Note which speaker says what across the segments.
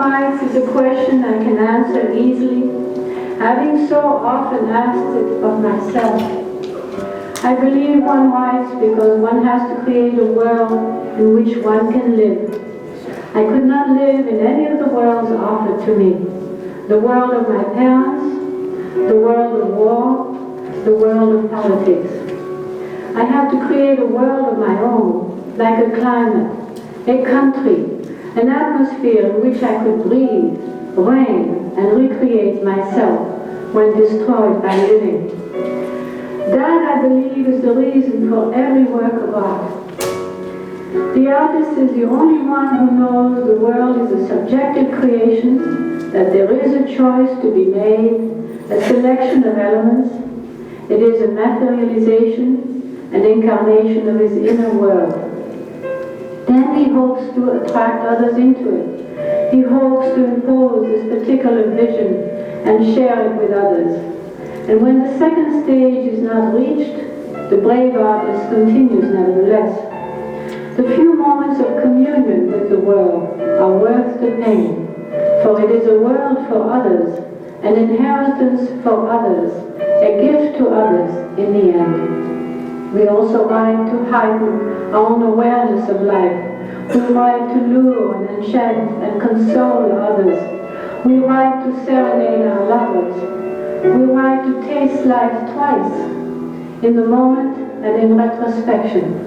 Speaker 1: wife is a question I can answer easily, having so often asked it of myself. I believe one wife because one has to create a world in which one can live. I could not live in any of the worlds offered to me. The world of my parents, the world of war, the world of politics. I have to create a world of my own, like a climate, a country, an atmosphere in which I could breathe, reign, and recreate myself when destroyed by living. That, I believe, is the reason for every work of art. The artist is the only one who knows the world is a subjective creation, that there is a choice to be made, a selection of elements. It is a materialization, an incarnation of his inner world. Then he hopes to attract others into it. He hopes to impose this particular vision and share it with others. And when the second stage is not reached, the brave artist continues nevertheless. The few moments of communion with the world are worth the pain, for it is a world for others, an inheritance for others, a gift to others in the end. We also write to heighten our own awareness of life. We write to lure and enchant and console others. We write to serenade our lovers. We write to taste life twice, in the moment and in retrospection.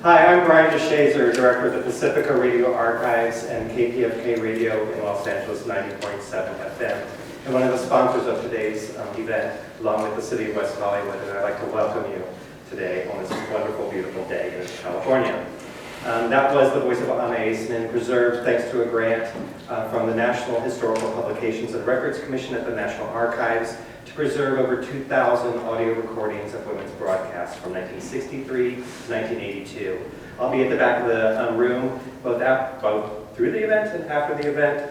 Speaker 2: Hi, I'm Brian DeShazor, Director of the Pacifica Radio Archives and KPFK Radio in Los Angeles 90.7 FM, and one of the sponsors of today's event, along with the City of West Hollywood, and I'd like to welcome you today on this wonderful, beautiful day in California. That was the voice of Anais Nin, preserved thanks to a grant from the National Historical Publications and Records Commission at the National Archives to preserve over 2,000 audio recordings of women's broadcasts from 1963 to 1982. I'll be at the back of the room, both through the event and after the event,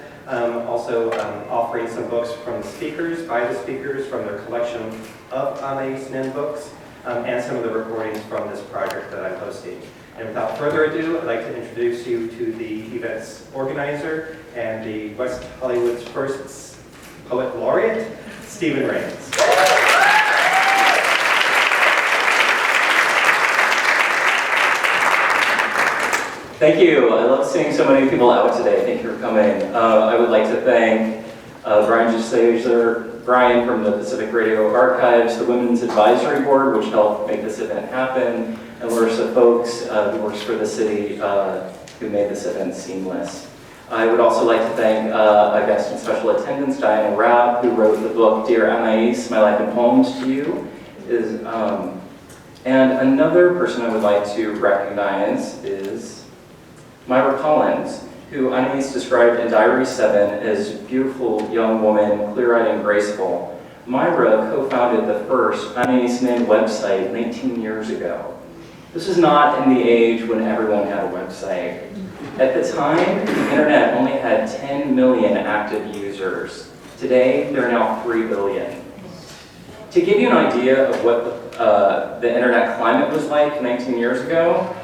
Speaker 2: also offering some books from the speakers, by the speakers, from their collection of Anais Nin books, and some of the recordings from this project that I'm hosting. And without further ado, I'd like to introduce you to the event's organizer and the West Hollywood's first poet laureate, Stephen Rainer.
Speaker 3: Thank you. I love seeing so many people out today. Thank you for coming. I would like to thank Brian DeShazor, Brian from the Pacific Radio Archives, the Women's Advisory Board, which helped make this event happen, and Larissa Folks, who works for the city, who made this event seamless. I would also like to thank a guest in special attendance, Diana Rabb, who wrote the book Dear Anais, My Life in Poems to You. And another person I would like to recognize is Myra Collins, who Anais described in Diary 7 as beautiful young woman, clear-eyed and graceful. Myra co-founded the first Anais Nin website 19 years ago. This is not in the age when everyone had a website. At the time, the internet only had 10 million active users. Today, there are now 3 billion. To give you an idea of what the internet climate was like 19 years ago,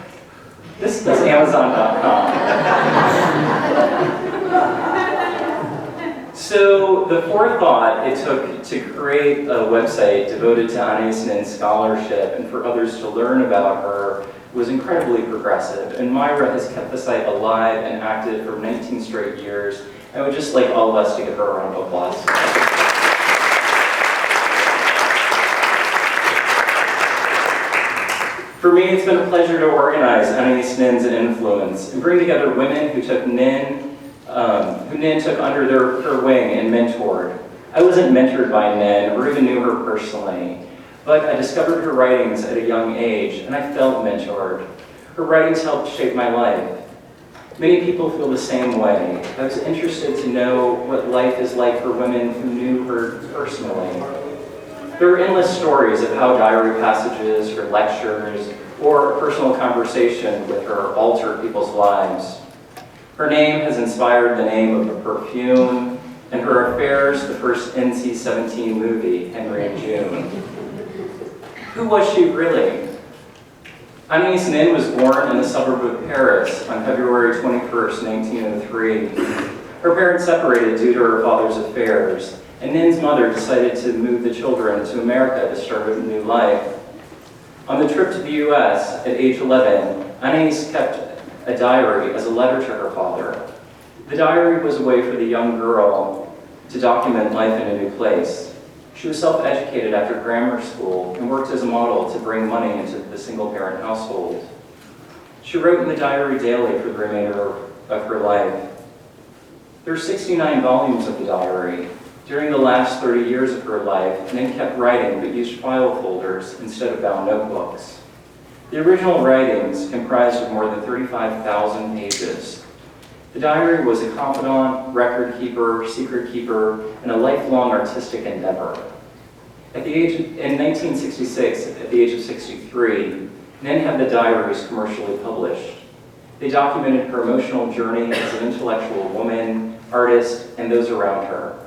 Speaker 3: this is Amazon.com. So the forethought it took to create a website devoted to Anais Nin's scholarship and for others to learn about her was incredibly progressive. And Myra has kept the site alive and active for 19 straight years. I would just like all of us to give her a round of applause. For me, it's been a pleasure to organize Anais Nin's influence and bring together women who took Nin, who Nin took under her wing and mentored. I wasn't mentored by Nin or even knew her personally, but I discovered her writings at a young age and I felt mentored. Her writings helped shape my life. Many people feel the same way. I was interested to know what life is like for women who knew her personally. There are endless stories of how diary passages, her lectures, or a personal conversation with her altered people's lives. Her name has inspired the name of a perfume, and her affairs the first NC-17 movie, Henry and June. Who was she really? Anais Nin was born in the suburb of Paris on February 21st, 1903. Her parents separated due to her father's affairs, and Nin's mother decided to move the children to America to start a new life. On the trip to the US at age 11, Anais kept a diary as a letter to her father. The diary was a way for the young girl to document life in a new place. She was self-educated after grammar school and worked as a model to bring money into the single-parent household. She wrote in the diary daily for the remainder of her life. There are 69 volumes of the diary. During the last 30 years of her life, Nin kept writing but used file folders instead of bound notebooks. The original writings comprised of more than 35,000 pages. The diary was a confidant, record keeper, secret keeper, and a lifelong artistic endeavor. In 1966, at the age of 63, Nin had the diaries commercially published. They documented her emotional journey as an intellectual woman, artist, and those around her.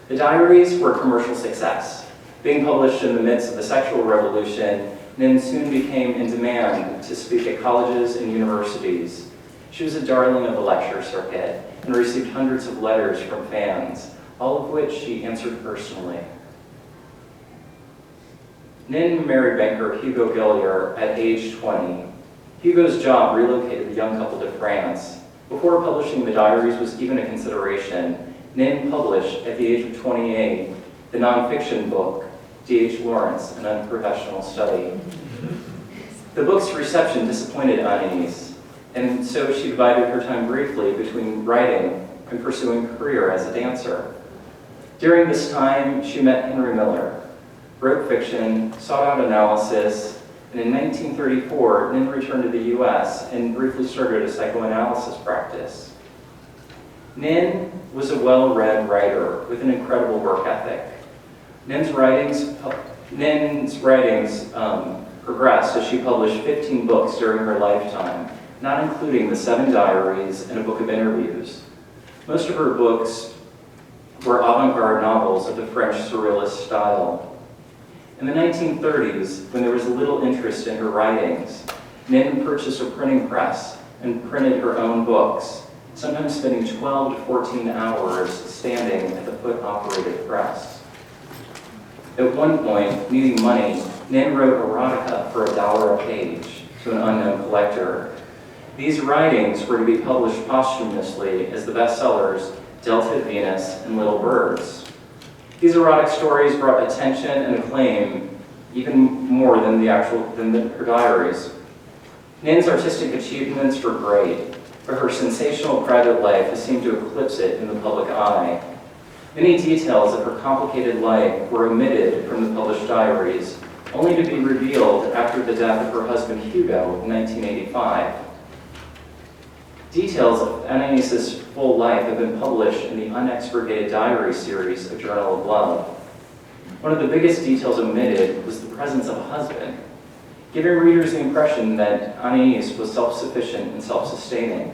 Speaker 3: The diaries were a commercial success. Being published in the midst of the sexual revolution, Nin soon became in demand to speak at colleges and universities. She was a darling of the lecture circuit and received hundreds of letters from fans, all of which she answered personally. Nin married banker Hugo Gillier at age 20. Hugo's job relocated the young couple to France. Before publishing the diaries was even a consideration, Nin published, at the age of 28, the nonfiction book, D.H. Lawrence, An Unprofessional Study. The book's reception disappointed Anais, and so she divided her time briefly between writing and pursuing a career as a dancer. During this time, she met Henry Miller, wrote fiction, sought out analysis, and in 1934, Nin returned to the US and briefly started a psychoanalysis practice. Nin was a well-read writer with an incredible work ethic. Nin's writings progressed as she published 15 books during her lifetime, not including the 7 diaries and a book of interviews. Most of her books were avant-garde novels of the French Surrealist style. In the 1930s, when there was little interest in her writings, Nin purchased a printing press and printed her own books, sometimes spending 12 to 14 hours standing at the foot-operated press. At one point, needing money, Nin wrote erotica for $1 a page to an unknown collector. These writings were to be published posthumously as the bestsellers Delta Venus and Little Birds. These erotic stories brought attention and acclaim even more than her diaries. Nin's artistic achievements were great, but her sensational private life has seemed to eclipse it in the public eye. Many details of her complicated life were omitted from the published diaries, only to be revealed after the death of her husband Hugo in 1985. Details of Anaïs's full life have been published in the Unexpurgated Diary series of Journal of Love. One of the biggest details omitted was the presence of a husband, giving readers the impression that Anais was self-sufficient and self-sustaining.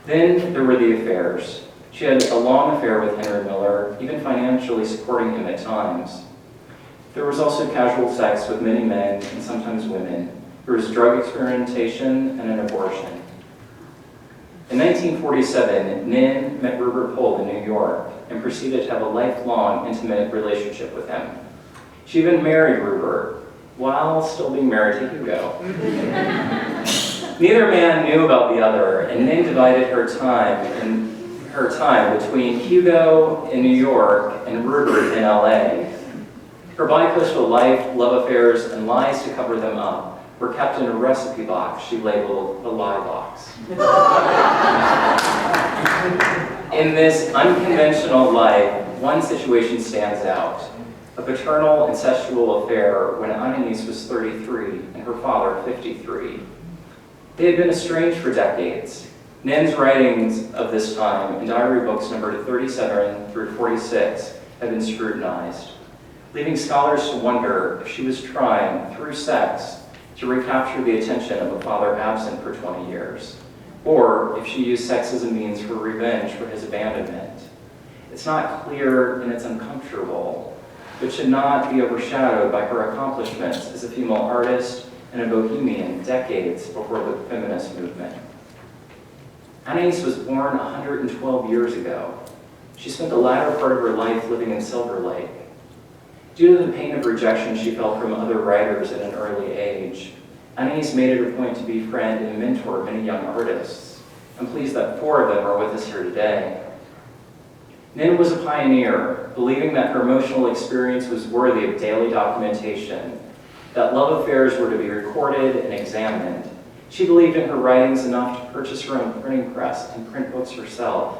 Speaker 3: Then there were the affairs. She had a long affair with Henry Miller, even financially supporting him at times. There was also casual sex with many men and sometimes women. There was drug experimentation and an abortion. In 1947, Nin met Rupert Pohl in New York and proceeded to have a lifelong, intimate relationship with him. She even married Rupert, while still being married to Hugo. Neither man knew about the other, and Nin divided her time between Hugo in New York and Rupert in LA. Her bicoastal life, love affairs, and lies to cover them up were kept in a recipe box she labeled the lie box. In this unconventional life, one situation stands out: a paternal incestual affair when Anais was 33 and her father 53. They had been estranged for decades. Nin's writings of this time, in diary books numbered 37 through 46, have been scrutinized. leaving scholars to wonder if she was trying, through sex, to recapture the attention of a father absent for 20 years, or if she used sex as a means for revenge for his abandonment. It's not clear and it's uncomfortable, but should not be overshadowed by her accomplishments as a female artist and a bohemian decades before the feminist movement. Anais was born 112 years ago. She spent the latter part of her life living in Silver Lake. Due to the pain of rejection she felt from other writers at an early age, Anais made it a point to befriend and mentor many young artists. I'm pleased that 4 of them are with us here today. Nin was a pioneer, believing that her emotional experience was worthy of daily documentation, that love affairs were to be recorded and examined. She believed in her writings enough to purchase her own printing press and print books herself.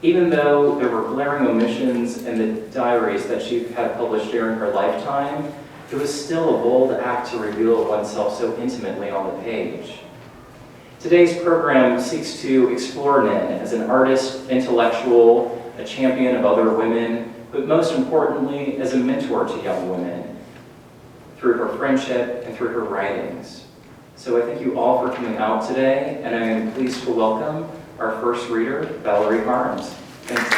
Speaker 3: Even though there were glaring omissions in the diaries that she had published during her lifetime, it was still a bold act to reveal oneself so intimately on the page. Today's program seeks to explore Nin as an artist, intellectual, a champion of other women, but most importantly, as a mentor to young women through her friendship and through her writings. So I thank you all for coming out today, and I am pleased to welcome our first reader, Valerie Harms. Thanks.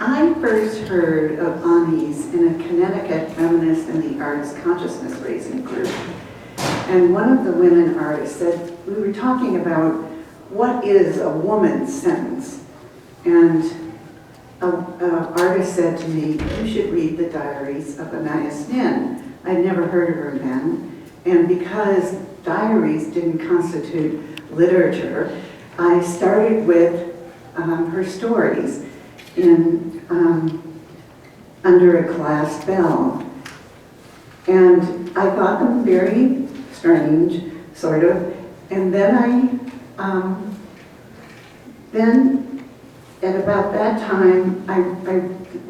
Speaker 4: I first heard of Anais in a Connecticut feminist in the arts consciousness raising group. And one of the women artists said, we were talking about what is a woman's sentence. And an artist said to me, you should read the diaries of Anais Nin. I'd never heard of her then. And because diaries didn't constitute literature, I started with her stories in Under a Glass Bell. And I thought them very strange, sort of. And then then at about that time, I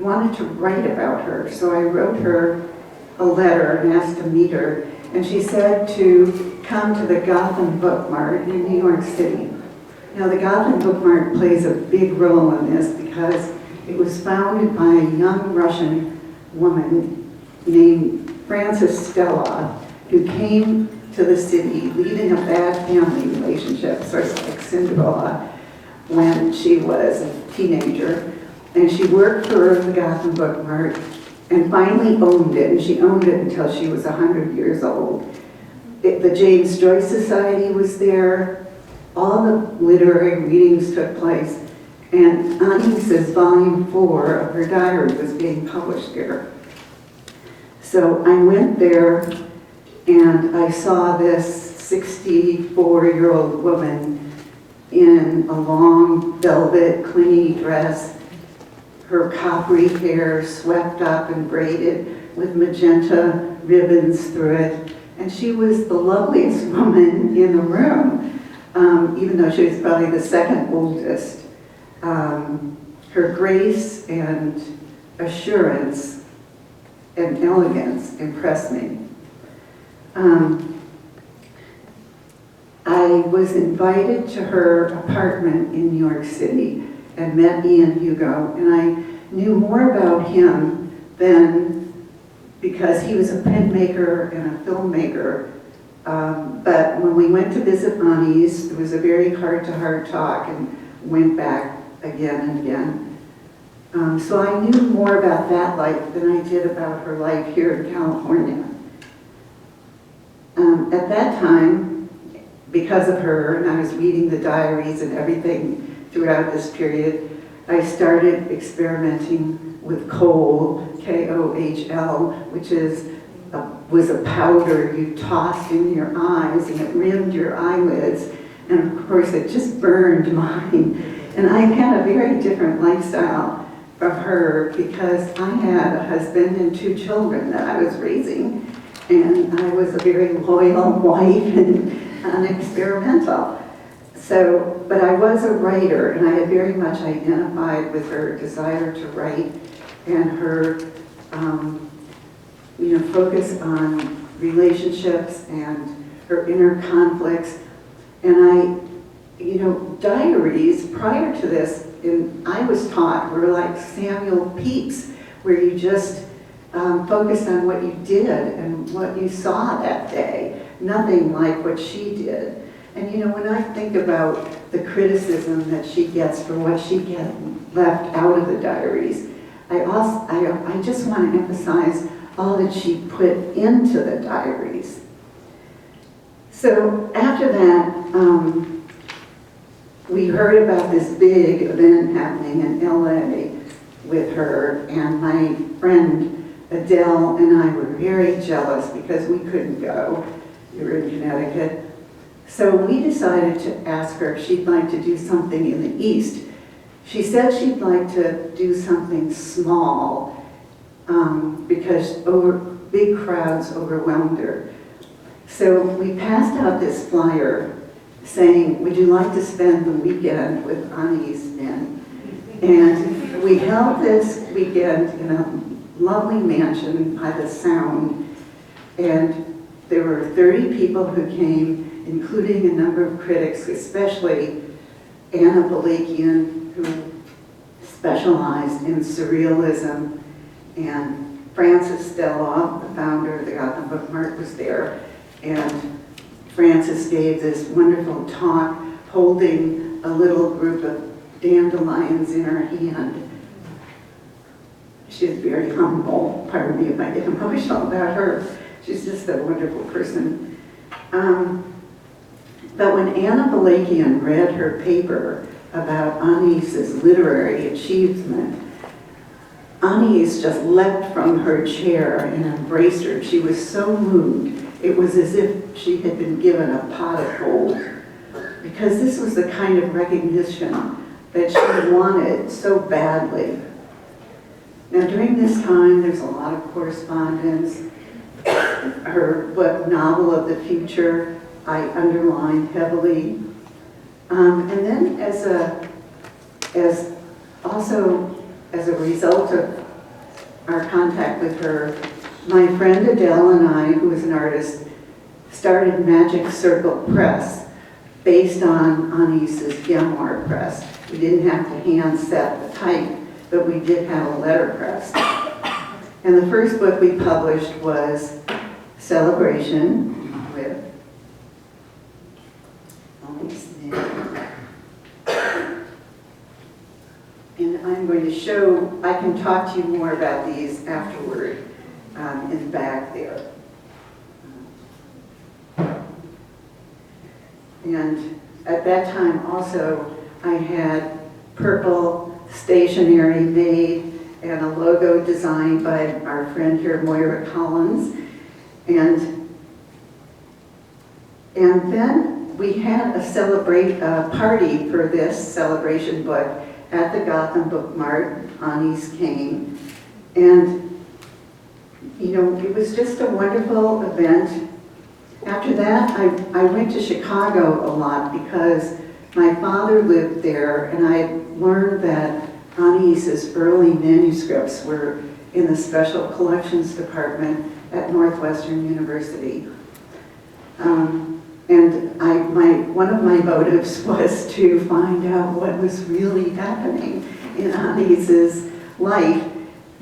Speaker 4: wanted to write about her. So I wrote her a letter and asked to meet her. And she said to come to the Gotham Book Mart in New York City. Now, the Gotham Book Mart plays a big role in this because it was founded by a young Russian woman named Frances Stella, who came to the city leading a bad family relationship, sort of like Cinderella, when she was a teenager. And she worked for the Gotham Book Mart and finally owned it, and she owned it until she was 100 years old. The James Joyce Society was there. All the literary readings took place, and Anaïs's volume 4 of her diary was being published there. So I went there, and I saw this 64-year-old woman in a long velvet, clingy dress, her coppery hair swept up and braided with magenta ribbons through it. And she was the loveliest woman in the room, even though she was probably the second oldest. Her grace and assurance and elegance impressed me. I was invited to her apartment in New York City and met Ian Hugo, and I knew more about him than because he was a printmaker and a filmmaker. But when we went to visit Anais, it was a very heart-to-heart talk and went back again and again. So I knew more about that life than I did about her life here in California. At that time, because of her, and I was reading the diaries and everything throughout this period, I started experimenting with kohl, K-O-H-L, which was a powder you tossed in your eyes and it rimmed your eyelids. And of course, it just burned mine. And I had a very different lifestyle of her because I had a husband and 2 children that I was raising, and I was a very loyal wife and unexperimental. So, but I was a writer, and I had very much identified with her desire to write and her, focus on relationships and her inner conflicts. And diaries prior to this, I was taught were like Samuel Pepys, where you just focused on what you did and what you saw that day, nothing like what she did. And when I think about the criticism that she gets for what she left out of the diaries, I just want to emphasize all that she put into the diaries. So after that, we heard about this big event happening in LA with her, and my friend Adele and I were very jealous because we couldn't go. We were in Connecticut. So we decided to ask her if she'd like to do something in the East. She said she'd like to do something small because big crowds overwhelmed her. So we passed out this flyer saying, would you like to spend the weekend with Anais Nin? And we held this weekend in a lovely mansion by the Sound, and there were 30 people who came, including a number of critics, especially Anna Balakian, who specialized in surrealism, and Frances Deloff, the founder of the Gotham Book Mart, was there, and Frances gave this wonderful talk holding a little group of dandelions in her hand. She is very humble. Pardon me if I get emotional about her. She's just a wonderful person. But when Anna Balakian read her paper about Anaïs's literary achievement, Anais just leapt from her chair and embraced her. She was so moved. It was as if she had been given a pot of gold, because this was the kind of recognition that she wanted so badly. Now, during this time, there's a lot of correspondence. Her book, Novel of the Future, I underlined heavily. And then as a result of our contact with her, my friend Adele and I, who is an artist, started Magic Circle Press based on Anaïs's Gilmore press. We didn't have to hand set the type, but we did have a letterpress. And the first book we published was Celebration with Anais Nin. And I'm going to show, I can talk to you more about these afterward in the back there. And at that time also, I had purple stationery made and a logo designed by our friend here, Moira Collins. And then we had a party for this celebration book at the Gotham Book Mart. Anais came, and it was just a wonderful event. After that, I went to Chicago a lot because my father lived there, and I learned that Anaïs's early manuscripts were in the Special Collections Department at Northwestern University. And one of my motives was to find out what was really happening in Anaïs's life,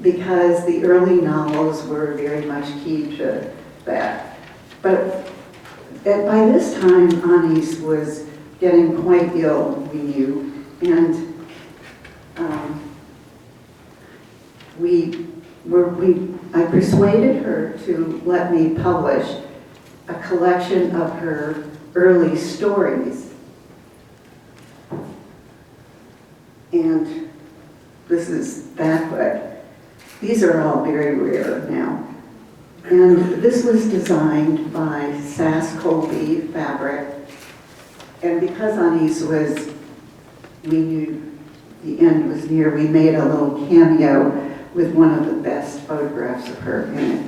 Speaker 4: because the early novels were very much key to that. But by this time, Anais was getting quite ill, we knew, and I persuaded her to let me publish a collection of her early stories. And this is that book. These are all very rare now. And this was designed by Sas Colby Fabric. And because Anais we knew the end was near, we made a little cameo with one of the best photographs of her in it.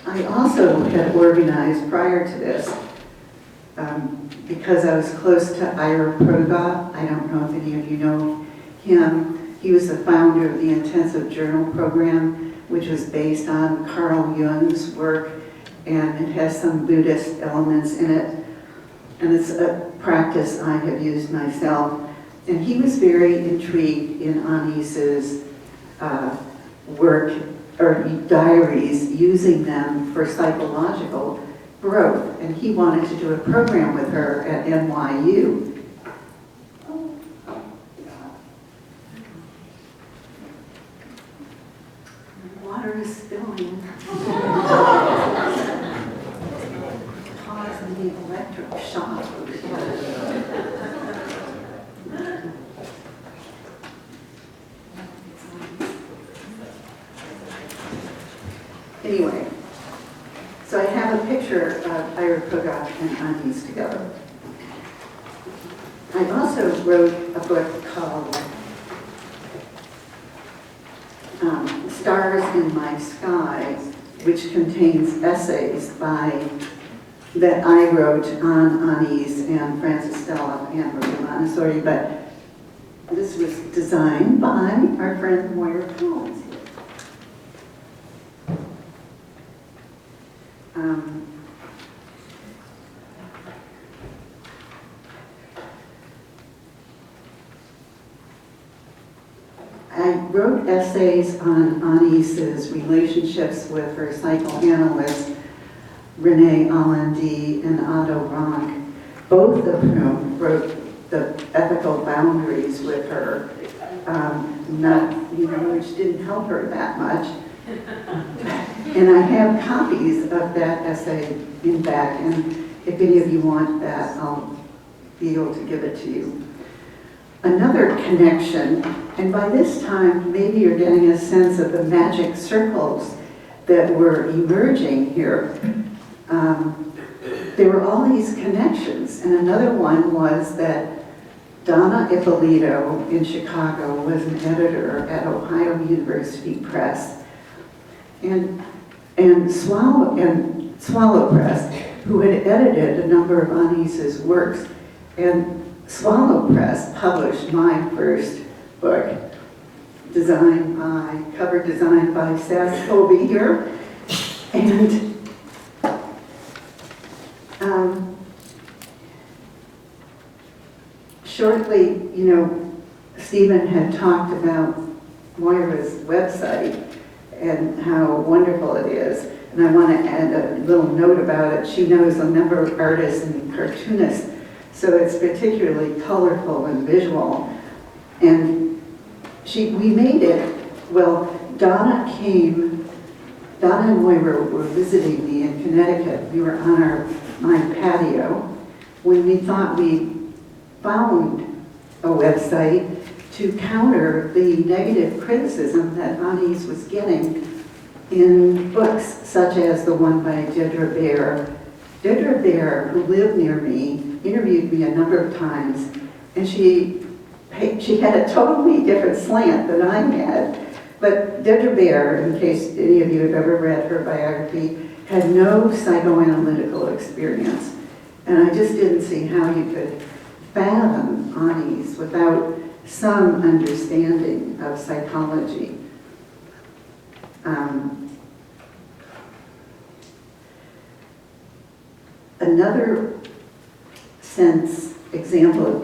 Speaker 4: I also had organized prior to this, because I was close to Ira Progoff. I don't know if any of you know him. He was the founder of the Intensive Journal Program, which was based on Carl Jung's work, and it has some Buddhist elements in it. And it's a practice I have used myself. And he was very intrigued in Anaïs's work, or diaries, using them for psychological growth. And he wanted to do a program with her at NYU. Water is spilling. Causing the electric shock over here. Anyway, so I have a picture of Ira Progoff and Anais together. I also wrote a book called Stars in My Sky, which contains essays that I wrote on Anais and Francis Stella and Maria Montessori, but this was designed by our friend Moira Collins. I wrote essays on Anaïs's relationships with her psychoanalyst, Renee Allendy and Otto Rank, both of whom wrote the ethical boundaries with her, which didn't help her that much. And I have copies of that essay in back, and if any of you want that, I'll be able to give it to you. Another connection, and by this time, maybe you're getting a sense of the magic circles that were emerging here. There were all these connections, and another one was that Donna Ippolito in Chicago was an editor at Ohio University Press, and Swallow Press, who had edited a number of Anaïs's works, and Swallow Press published my first book, cover designed by Sas Colby here, and shortly, Stephen had talked about Moira's website and how wonderful it is. And I want to add a little note about it. She knows a number of artists and cartoonists, so it's particularly colorful and visual. And we made it, Donna and Moira were visiting me in Connecticut. We were on my patio when we thought we found a website to counter the negative criticism that Anais was getting in books such as the one by Deidre Baer. Deidre Baer, who lived near me, interviewed me a number of times, and she had a totally different slant than I had. But Deidre Baer, in case any of you have ever read her biography, had no psychoanalytical experience. And I just didn't see how you could fathom Anais without some understanding of psychology. Another example of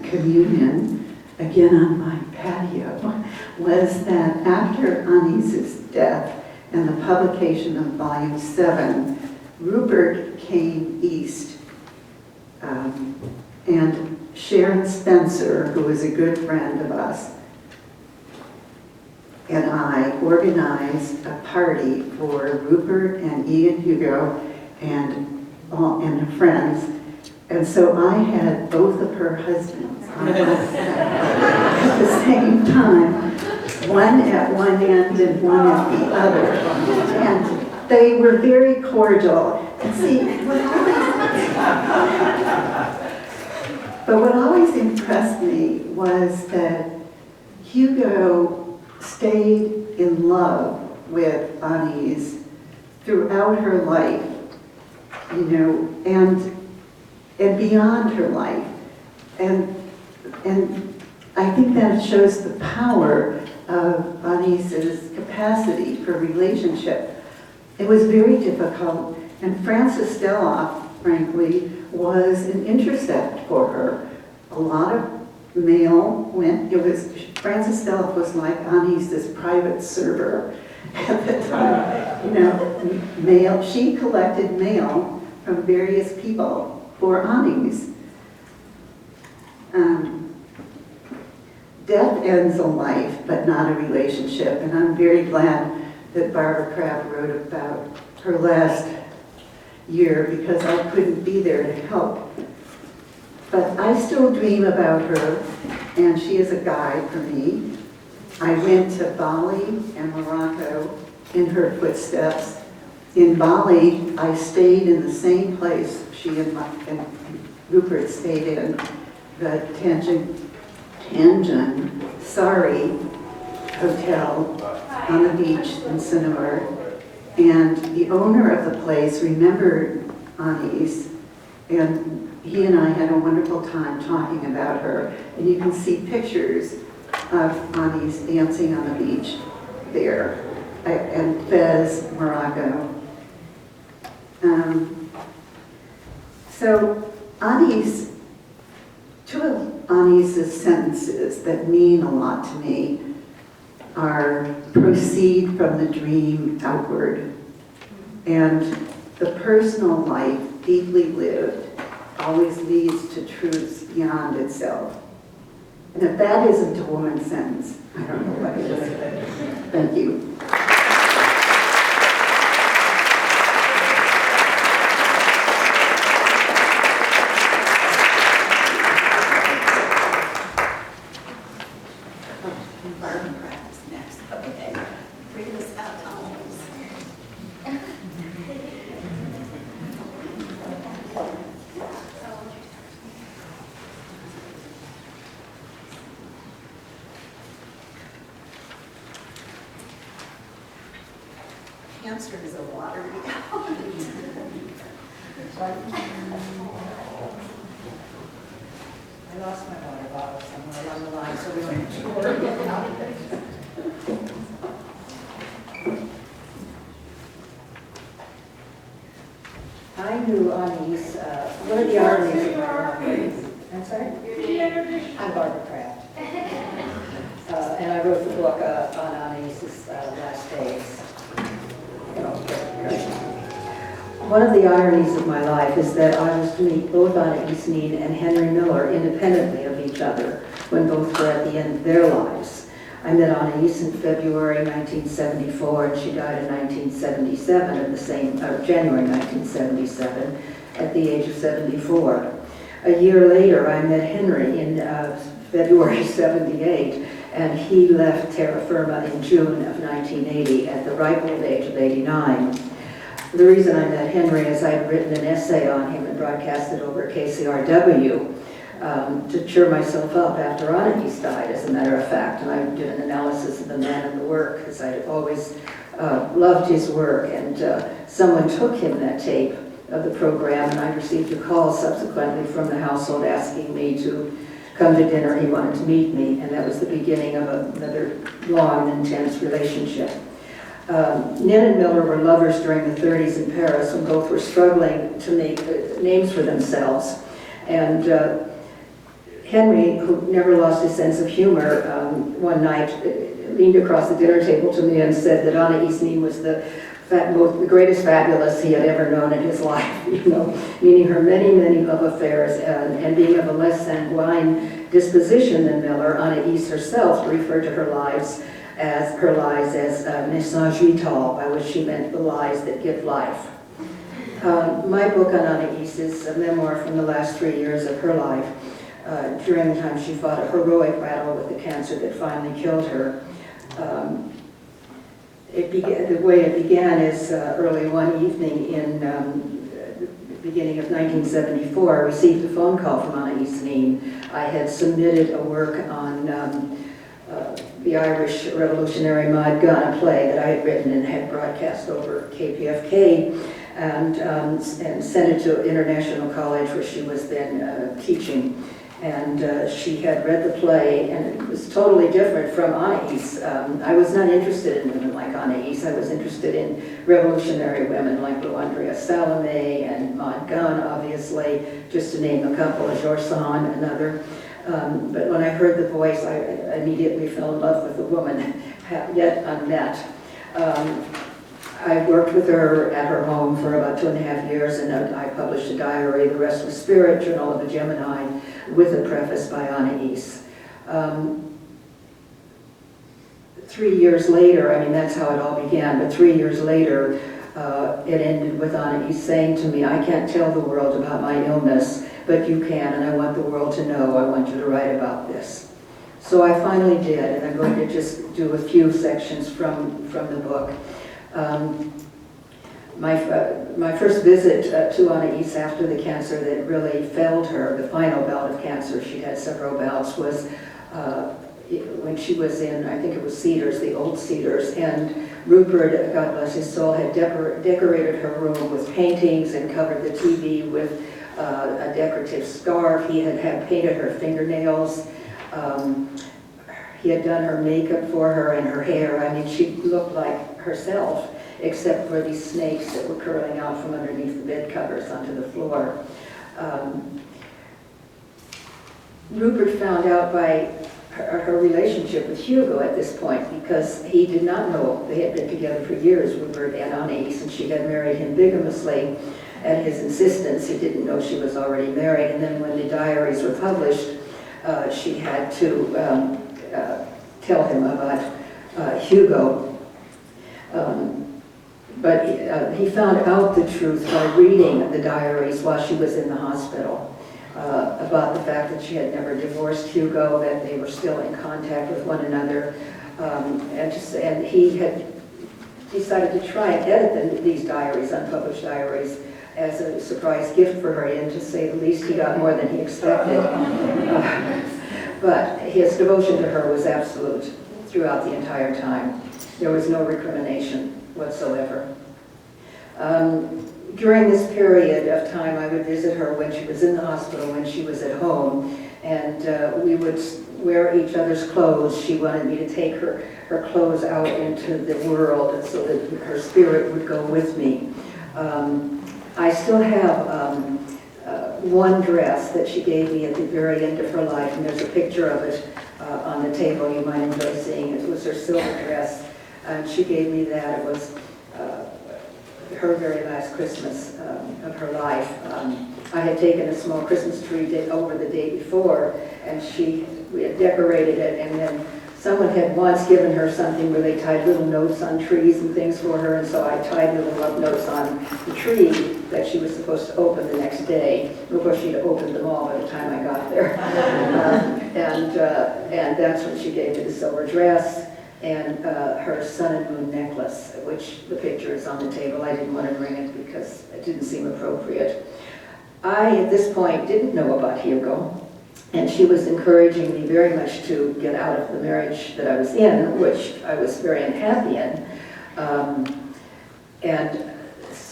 Speaker 4: communion, again on my patio, was that after Anaïs's death and the publication of Volume 7, Rupert came east, and Sharon Spencer, who was a good friend of us, and I organized a party for Rupert and Ian Hugo and her friends. And so I had both of her husbands on at the same time, one at one end and one at the other. And they were very cordial. And see, But what always impressed me was that Hugo stayed in love with Anais throughout her life, you know, and beyond her life. And I think that shows the power of Anaïs's capacity for relationship. It was very difficult, and Francis Deloff, frankly, was an intercept for her. A lot of mail went, Francis Deloff was like Anaïs's private server at the time. You know, mail, she collected mail from various people for Anais. Death ends a life, but not a relationship, and I'm very glad that Barbara Kraft wrote about her last year because I couldn't be there to help. But I still dream about her, and she is a guide for me. I went to Bali and Morocco in her footsteps. In Bali, I stayed in the same place she and Rupert stayed in, the Tanjung Sari Hotel on the beach in Sanur. And the owner of the place remembered Anais, and he and I had a wonderful time talking about her. And you can see pictures of Anais dancing on the beach there in Fez, Morocco. So Anais, two of Anaïs's sentences that mean a lot to me are proceed from the dream outward, and the personal life deeply lived always leads to truths beyond itself. And if that isn't a woman's sentence, I don't know what is. Thank you.
Speaker 5: Cancer is a lottery. I lost my water bottle somewhere along the line, so we went to work. I knew Anais, one of the ironies. I'm sorry? I'm Barbara Kraft. And I wrote the book on Anaïs's last days. One of the ironies of my life is that I was to meet both Anais Nin and Henry Miller independently of each other when both were at the end of their lives. I met Anais in February 1974, and she died in 1977 at the same, January 1977, at the age of 74. A year later, I met Henry in February 78, and he left terra firma in June of 1980 at the ripe old age of 89. The reason I met Henry is I had written an essay on him and broadcast it over at KCRW to cheer myself up after Anais died, as a matter of fact. And I did an analysis of the man and the work, because I had always loved his work. And someone took him that tape of the program, and I received a call subsequently from the household asking me to come to dinner. He wanted to meet me, and that was the beginning of another long, intense relationship. Nin and Miller were lovers during the 30s in Paris when both were struggling to make names for themselves. And Henry, who never lost his sense of humor, one night leaned across the dinner table to me and said that Anais Nin was the greatest fabulous he had ever known in his life, you know, meaning her many, many love affairs, and being of a less sanguine disposition than Miller. Anais herself referred to her lies as message vital, by which she meant the lies that give life. My book on Anais is a memoir from the last 3 years of her life, during the time she fought a heroic battle with the cancer that finally killed her. The way it began is early one evening in beginning of 1974, I received a phone call from Anais Nin. I had submitted a work on the Irish revolutionary Maud Gunn, a play that I had written and had broadcast over KPFK, and sent it to International College, where she was then teaching. And she had read the play, and it was totally different from Anais. I was not interested in women like Anais. I was interested in revolutionary women like Luandria Salome and Maud Gunn, obviously, just to name a couple, Georges Sand, another. But when I heard the voice, I immediately fell in love with the woman, yet unmet. I worked with her at her home for about 2.5 years, and I published a diary, The Restless Spirit, Journal of a Gemini, with a preface by Anais. 3 years later, I mean, that's how it all began, but 3 years later, it ended with Anais saying to me, I can't tell the world about my illness, but you can, and I want the world to know. I want you to write about this. So I finally did, and I'm going to just do a few sections from the book. My first visit to Anais after the cancer that really felled her, the final bout of cancer, she'd had several bouts, was when she was in, I think it was Cedars, the old Cedars, and Rupert, God bless his soul, had decorated her room with paintings and covered the TV with a decorative scarf. He had painted her fingernails. He had done her makeup for her and her hair. I mean, she looked like herself, except for these snakes that were curling out from underneath the bed covers onto the floor. Rupert found out by her relationship with Hugo at this point, because he did not know. They had been together for years, Rupert and Anais, and she had married him bigamously at his insistence. He didn't know she was already married, and then when the diaries were published, she had to tell him about Hugo. But he found out the truth by reading the diaries while she was in the hospital, about the fact that she had never divorced Hugo, that they were still in contact with one another, and he had decided to try and edit these diaries, unpublished diaries, as a surprise gift for her, and to say the least, he got more than he expected. But his devotion to her was absolute throughout the entire time. There was no recrimination whatsoever. During this period of time, I would visit her when she was in the hospital, when she was at home, and we would wear each other's clothes. She wanted me to take her clothes out into the world so that her spirit would go with me. I still have one dress that she gave me at the very end of her life, and there's a picture of it on the table. You might enjoy seeing it. It was her silver dress, and she gave me that. It was her very last Christmas of her life. I had taken a small Christmas tree over the day before, and we had decorated it, and then someone had once given her something where they tied little notes on trees and things for her, and so I tied little love notes on the tree that she was supposed to open the next day. Of course, she'd opened them all by the time I got there. And that's when she gave me the silver dress and her sun and moon necklace, which the picture is on the table. I didn't want to bring it because it didn't seem appropriate. I, at this point, didn't know about Hugo. And she was encouraging me very much to get out of the marriage that I was in, which I was very unhappy in.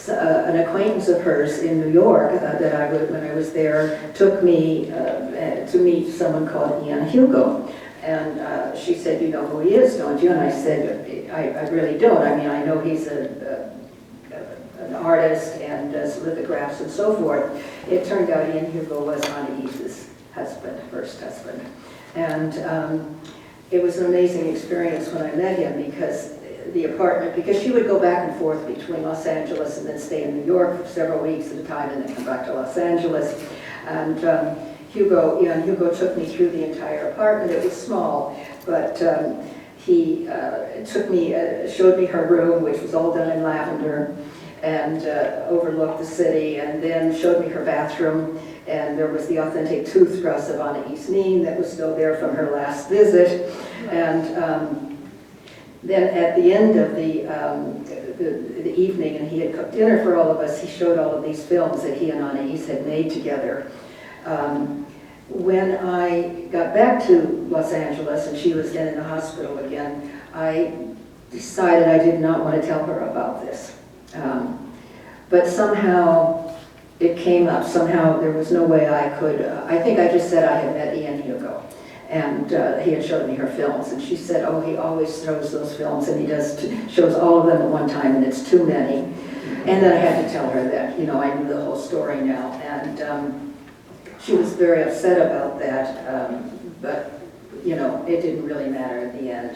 Speaker 5: An acquaintance of hers in New York when I was there, took me to meet someone called Ian Hugo. And she said, you know who he is, don't you? And I said, I really don't. I mean, I know he's an artist and does lithographs and so forth. It turned out Ian Hugo was Anaïs's first husband. And it was an amazing experience when I met him, because because she would go back and forth between Los Angeles and then stay in New York for several weeks at a time and then come back to Los Angeles. And Ian Hugo took me through the entire apartment. It was small, but he showed me her room, which was all done in lavender, and overlooked the city, and then showed me her bathroom. And there was the authentic toothbrush of Anais Nin that was still there from her last visit. And then at the end of the evening, and he had cooked dinner for all of us. He showed all of these films that he and Anais had made together. When I got back to Los Angeles and she was then in the hospital again, I decided I did not want to tell her about this. But somehow it came up. Somehow there was no way I could. I think I just said I had met Ian Hugo, and he had showed me her films, and she said, "Oh, he always shows those films, and he shows all of them at one time, and it's too many." And then I had to tell her that, you know, I knew the whole story now, and she was very upset about that, but, you know, it didn't really matter in the end.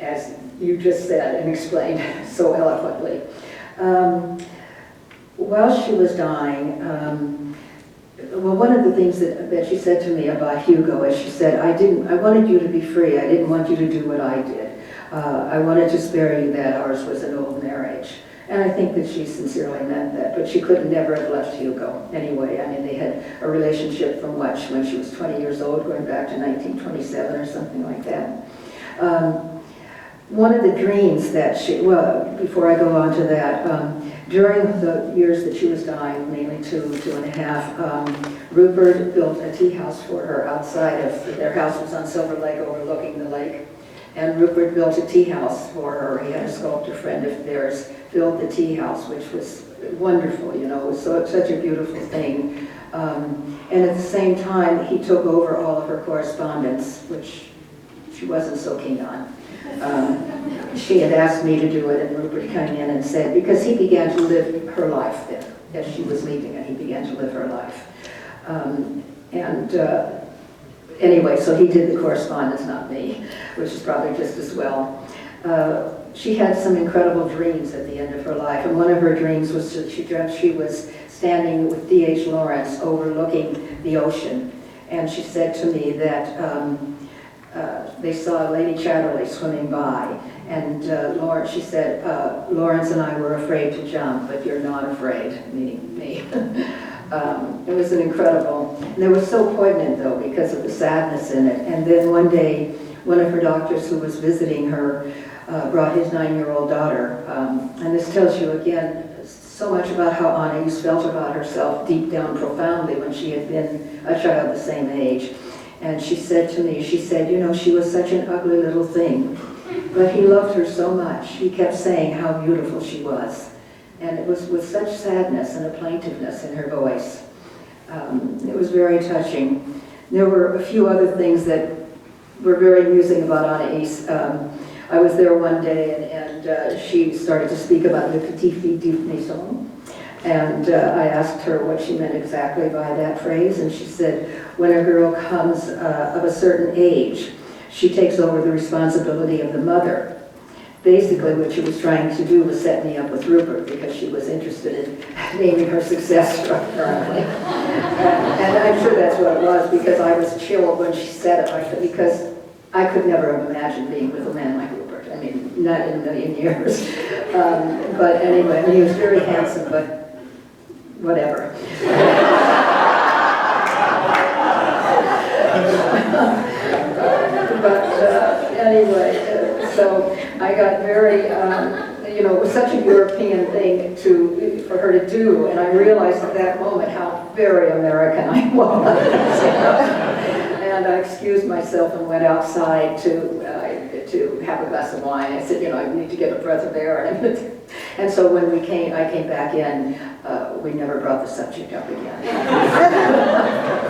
Speaker 5: As you just said and explained so eloquently. While she was dying, well, one of the things that she said to me about Hugo is she said, I wanted you to be free. I didn't want you to do what I did. I wanted to spare you that. Ours was an old marriage. And I think that she sincerely meant that, but she could never have left Hugo anyway. I mean, they had a relationship from when she was 20 years old, going back to 1927 or something like that. One of the dreams that before I go on to that, during the years that she was dying, mainly 2.5, Rupert built a tea house for her outside of, their house was on Silver Lake overlooking the lake. And Rupert built a tea house for her. He had a sculptor friend of theirs build the tea house, which was wonderful, you know, it was such a beautiful thing. And at the same time, he took over all of her correspondence, which she wasn't so keen on. She had asked me to do it, and Rupert came in and said, because he began to live her life then, as she was leaving it, he began to live her life. Anyway, so he did the correspondence, not me, which is probably just as well. She had some incredible dreams at the end of her life, and one of her dreams was that she dreamt she was standing with D.H. Lawrence overlooking the ocean, and she said to me that they saw Lady Chatterley swimming by, and she said, Lawrence and I were afraid to jump, but you're not afraid, meaning me. It was an incredible, and it was so poignant though because of the sadness in it. And then one day, one of her doctors who was visiting her brought his 9-year-old daughter. And this tells you again so much about how Anais felt about herself deep down profoundly when she had been a child the same age. And she said to me, she said, you know, she was such an ugly little thing, but he loved her so much. He kept saying how beautiful she was. And it was with such sadness and a plaintiveness in her voice. It was very touching. There were a few other things that were very amusing about Anais. I was there one day and she started to speak about le petit fille du maison. And I asked her what she meant exactly by that phrase. And she said, when a girl comes of a certain age, she takes over the responsibility of the mother. Basically, what she was trying to do was set me up with Rupert because she was interested in naming her successor, apparently. And I'm sure that's what it was, because I was chilled when she said it, because I could never have imagined being with a man like Rupert. I mean, not in a million years. But anyway, I mean, he was very handsome, but whatever. Anyway, so I got very, you know, it was such a European thing for her to do, and I realized at that moment how very American I was. And I excused myself and went outside to have a glass of wine. I said, you know, I need to get a breath of air. And so when I came back in, we never brought the subject up again.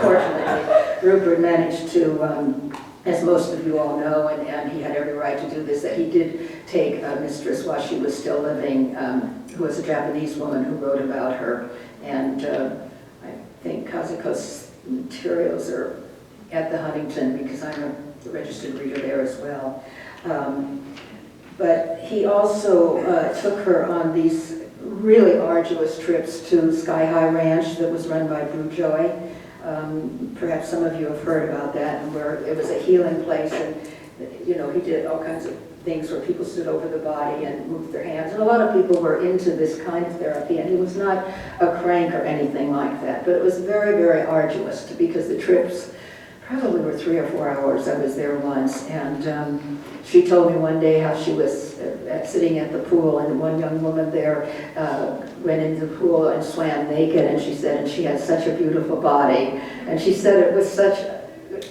Speaker 5: Fortunately, Rupert managed to, as most of you all know, and he had every right to do this, that he did take a mistress while she was still living, who was a Japanese woman who wrote about her. And I think Kazuko's materials are at the Huntington, because I'm a registered reader there as well. But he also took her on these really arduous trips to Sky High Ranch that was run by Brew Joy. Perhaps some of you have heard about that, and where it was a healing place, and you know, he did all kinds of things where people stood over the body and moved their hands, and a lot of people were into this kind of therapy, and he was not a crank or anything like that, but it was very, very arduous because the trips probably were 3 or 4 hours. I was there once, and she told me one day how she was sitting at the pool, and one young woman there went into the pool and swam naked, and she said, and she had such a beautiful body, and she said it was such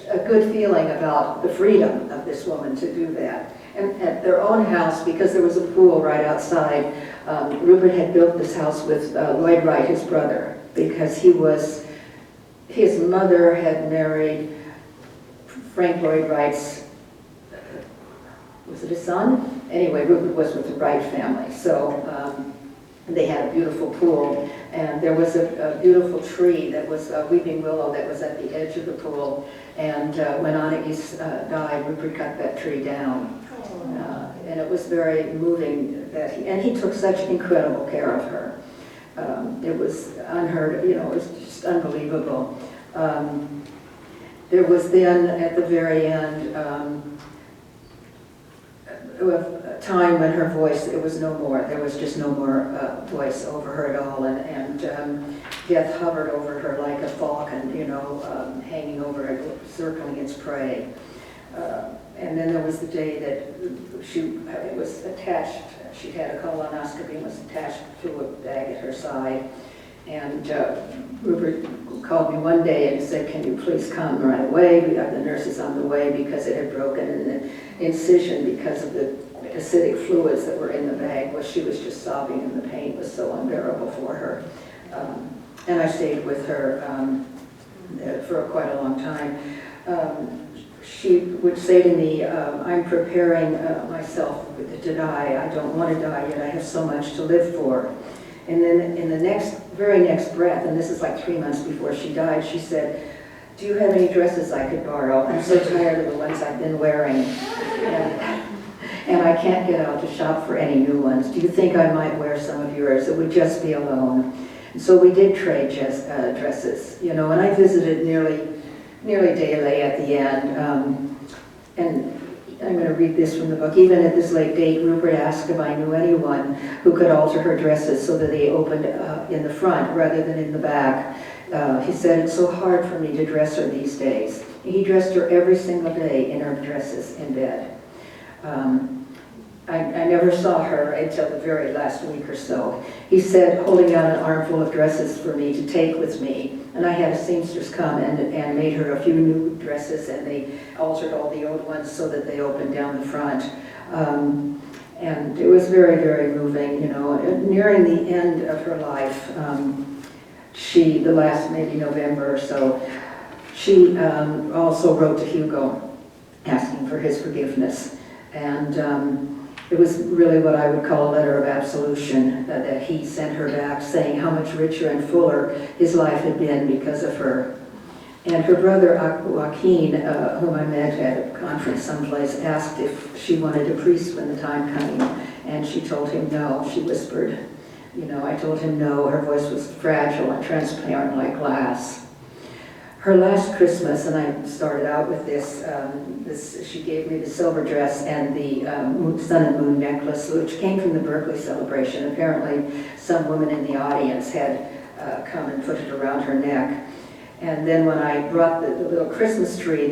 Speaker 5: a good feeling about the freedom of this woman to do that. And at their own house, because there was a pool right outside, Rupert had built this house with Lloyd Wright, his brother, because his mother had married Frank Lloyd Wright's, was it a son? Anyway, Rupert was with the Wright family, so they had a beautiful pool, and there was a beautiful tree that was a weeping willow that was at the edge of the pool, and when Anais died, Rupert cut that tree down. And it was very moving and he took such incredible care of her. It was unheard, it was just unbelievable. There was then, at the very end, a time when her voice, it was no more. There was just no more voice over her at all, and death hovered over her like a falcon, hanging over it, circling its prey. And then there was the day that it was attached, she had a colonoscopy and was attached to a bag at her side. And Rupert called me one day and said, "Can you please come right away? We have the nurses on the way," because it had broken in an incision because of the acidic fluids that were in the bag. Well, she was just sobbing and the pain was so unbearable for her. And I stayed with her for quite a long time. She would say to me, "I'm preparing myself to die. I don't want to die yet. I have so much to live for." And then in the very next breath, and this is like 3 months before she died, she said, "Do you have any dresses I could borrow? I'm so tired of the ones I've been wearing. And I can't get out to shop for any new ones. Do you think I might wear some of yours? It would just be alone." And so we did trade dresses, and I visited nearly daily at the end. And I'm going to read this from the book. Even at this late date, Rupert asked if I knew anyone who could alter her dresses so that they opened in the front rather than in the back. He said, "It's so hard for me to dress her these days." He dressed her every single day in her dresses in bed. I never saw her until the very last week or so. He said, holding out an armful of dresses for me to take with me, and I had a seamstress come and made her a few new dresses, and they altered all the old ones so that they opened down the front. And it was very, very moving, Nearing the end of her life, the last maybe November or so, she also wrote to Hugo asking for his forgiveness. And it was really what I would call a letter of absolution that he sent her back, saying how much richer and fuller his life had been because of her. And her brother Joaquin, whom I met at a conference someplace, asked if she wanted a priest when the time came, and she told him no. She whispered, I told him no. Her voice was fragile and transparent like glass. Her last Christmas, and I started out with this, she gave me the silver dress and the sun and moon necklace, which came from the Berkeley celebration. Apparently, some woman in the audience had come and put it around her neck. And then when I brought the little Christmas tree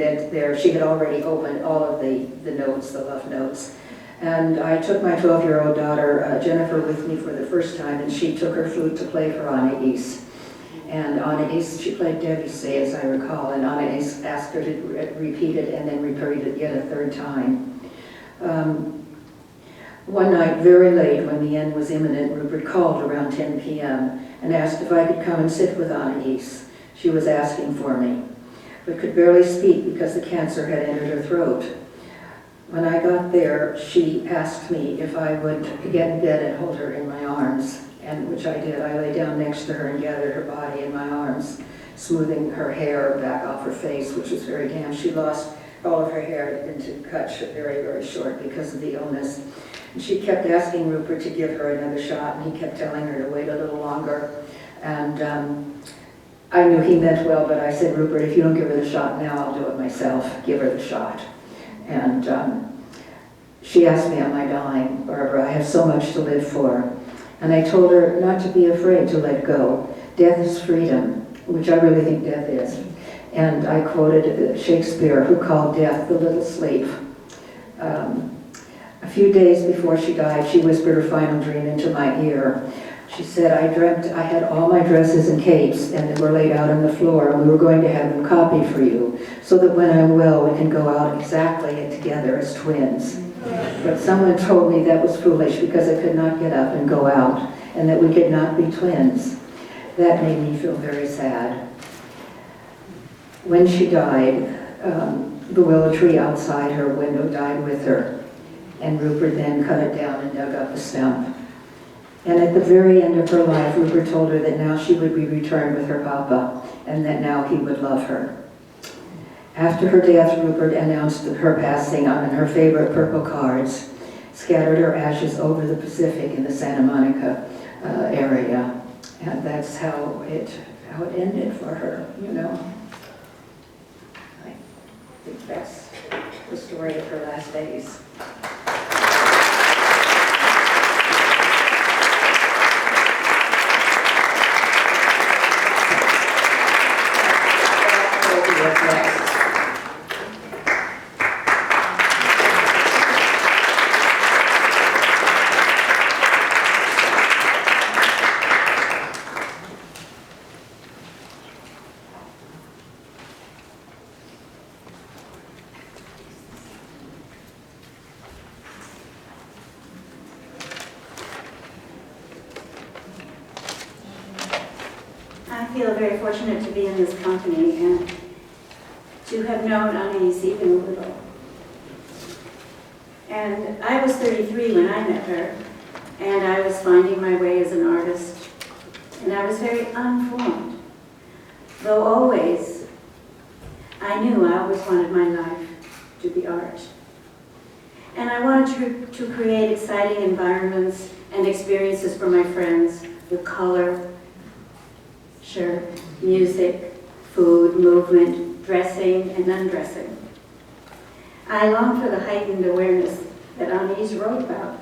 Speaker 5: she had already opened all of the notes, the love notes. And I took my 12-year-old daughter, Jennifer, with me for the first time, and she took her flute to play for Anais. And Anais, she played Debussy, as I recall, and Anais asked her to repeat it and then repeat it yet a third time. One night, very late, when the end was imminent, Rupert called around 10 p.m. and asked if I could come and sit with Anais. She was asking for me, but could barely speak because the cancer had entered her throat. When I got there, she asked me if I would get in bed and hold her in my arms. And which I did. I lay down next to her and gathered her body in my arms, smoothing her hair back off her face, which was very damp. She lost all of her hair. It had been cut very, very short because of the illness. And she kept asking Rupert to give her another shot, and he kept telling her to wait a little longer. And I knew he meant well, but I said, "Rupert, if you don't give her the shot now, I'll do it myself. Give her the shot." And she asked me, "Am I dying, Barbara? I have so much to live for." And I told her not to be afraid to let go. Death is freedom, which I really think death is. And I quoted Shakespeare, who called death the little slave. A few days before she died, she whispered her final dream into my ear. She said, I dreamt I had all my dresses and capes, and they were laid out on the floor, and we were going to have them copied for you, so that when I'm well, we can go out exactly and together as twins. But someone told me that was foolish because I could not get up and go out, and that we could not be twins. That made me feel very sad. When she died, the willow tree outside her window died with her, and Rupert then cut it down and dug up the stump. And at the very end of her life, Rupert told her that now she would be returned with her papa, and that now he would love her. After her death, Rupert announced her passing on her favorite purple cards, scattered her ashes over the Pacific in the Santa Monica area. And that's how it ended for her, you know. I think that's the story of her last days.
Speaker 6: I feel very fortunate to be in this company and to have known Anais even a little. And I was 33 when I met her, and I was finding my way as an artist, and I was very unformed. Though always, I knew I always wanted my life to be art. And I wanted to create exciting environments and experiences for my friends with color, music, food, movement, dressing, and undressing. I longed for the heightened awareness that Anais wrote about.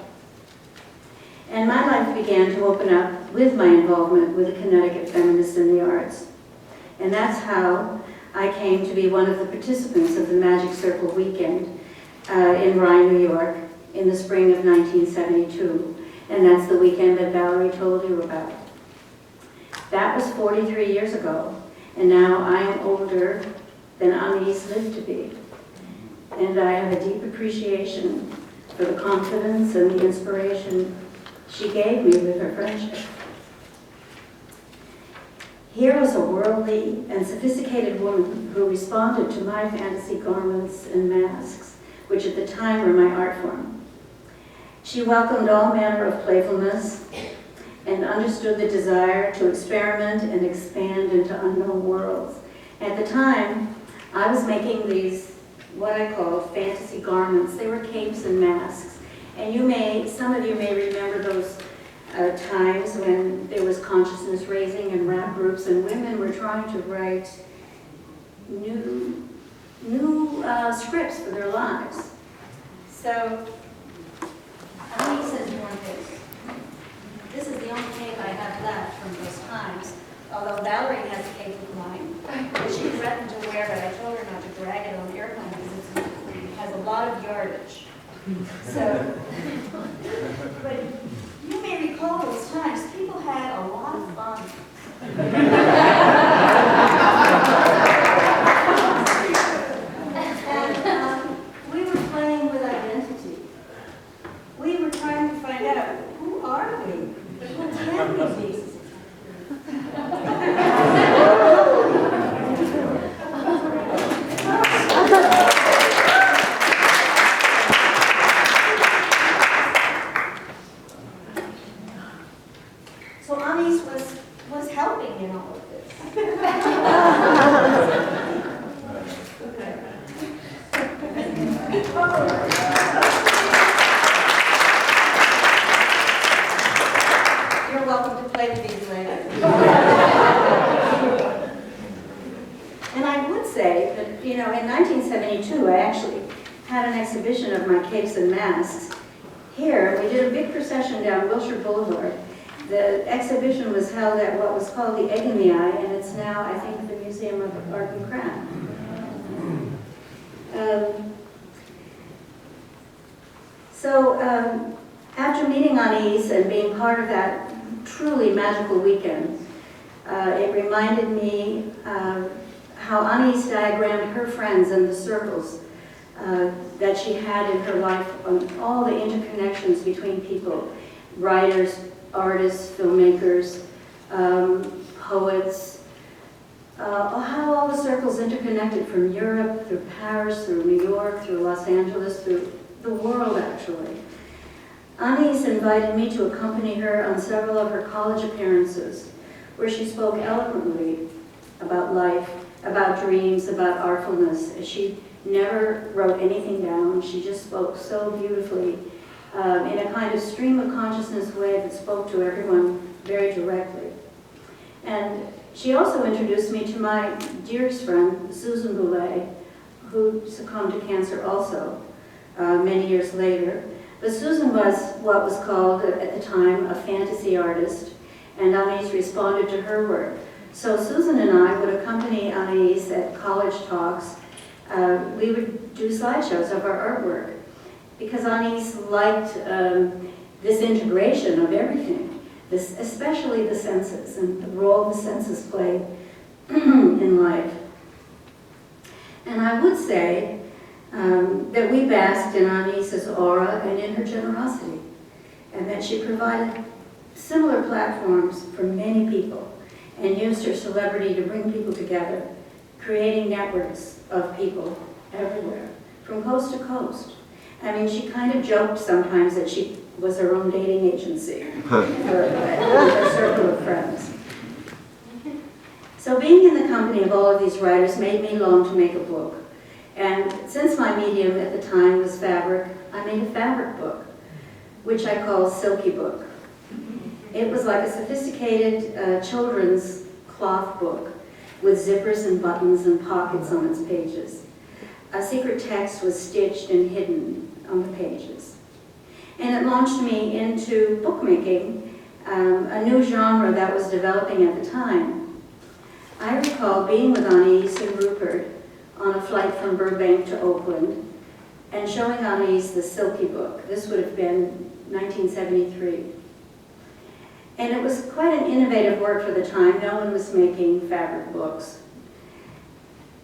Speaker 6: And my life began to open up with my involvement with the Connecticut Feminists in the Arts. And that's how I came to be one of the participants of the Magic Circle weekend in Rye, New York, in the spring of 1972. And that's the weekend that Valerie told you about. That was 43 years ago, and now I am older than Anais lived to be. And I have a deep appreciation for the confidence and the inspiration she gave me with her friendship. Here was a worldly and sophisticated woman who responded to my fantasy garments and masks, which at the time were my art form. She welcomed all manner of playfulness and understood the desire to experiment and expand into unknown worlds. At the time, I was making these, what I call fantasy garments. They were capes and masks. And some of you may remember those times when there was consciousness raising and rap groups, and women were trying to write new scripts for their lives. So, Anais says more this. This is the only cape I have left from those times, although Valerie has a cape of mine that she threatened to wear, but I told her not to drag it on the airplane because it has a lot of yardage. So, but you may recall those times, people had a lot of fun. And we were playing with identity. We were trying to find out, who are we? Who can we be? So Anais was helping in all of this. You're welcome to play with these later. And I would say that, in 1972, I actually had an exhibition of my capes and masks here. We did a big procession down Wilshire Boulevard. The exhibition was held at what was called the Egg in the Eye, and it's now, I think, the Museum of Art and Craft. After meeting Anais and being part of that truly magical weekend, it reminded me how Anais diagrammed her friends and the circles that she had in her life, on all the interconnections between people, writers, artists, filmmakers, poets, how all the circles interconnected from Europe, through Paris, through New York, through Los Angeles, through the world actually. Anais invited me to accompany her on several of her college appearances, where she spoke eloquently about life, about dreams, about artfulness. She never wrote anything down. She just spoke so beautifully in a kind of stream of consciousness way that spoke to everyone very directly. And she also introduced me to my dearest friend, Susan Boulay, who succumbed to cancer also many years later. But Susan was what was called at the time a fantasy artist, and Anais responded to her work. So Susan and I would accompany Anais at college talks. We would do slideshows of our artwork, because Anais liked this integration of everything, especially the senses and the role the senses play in life. And I would say that we basked in Anais's aura and in her generosity, and that she provided similar platforms for many people and used her celebrity to bring people together, creating networks of people everywhere, from coast to coast. I mean, she kind of joked sometimes that she was her own dating agency for her circle of friends. So being in the company of all of these writers made me long to make a book. And since my medium at the time was fabric, I made a fabric book, which I call Silky Book. It was like a sophisticated children's cloth book with zippers and buttons and pockets on its pages. A secret text was stitched and hidden on the pages. And it launched me into bookmaking, a new genre that was developing at the time. I recall being with Anais and Rupert on a flight from Burbank to Oakland and showing Anais the Silky Book. This would have been 1973. And it was quite an innovative work for the time. No one was making fabric books.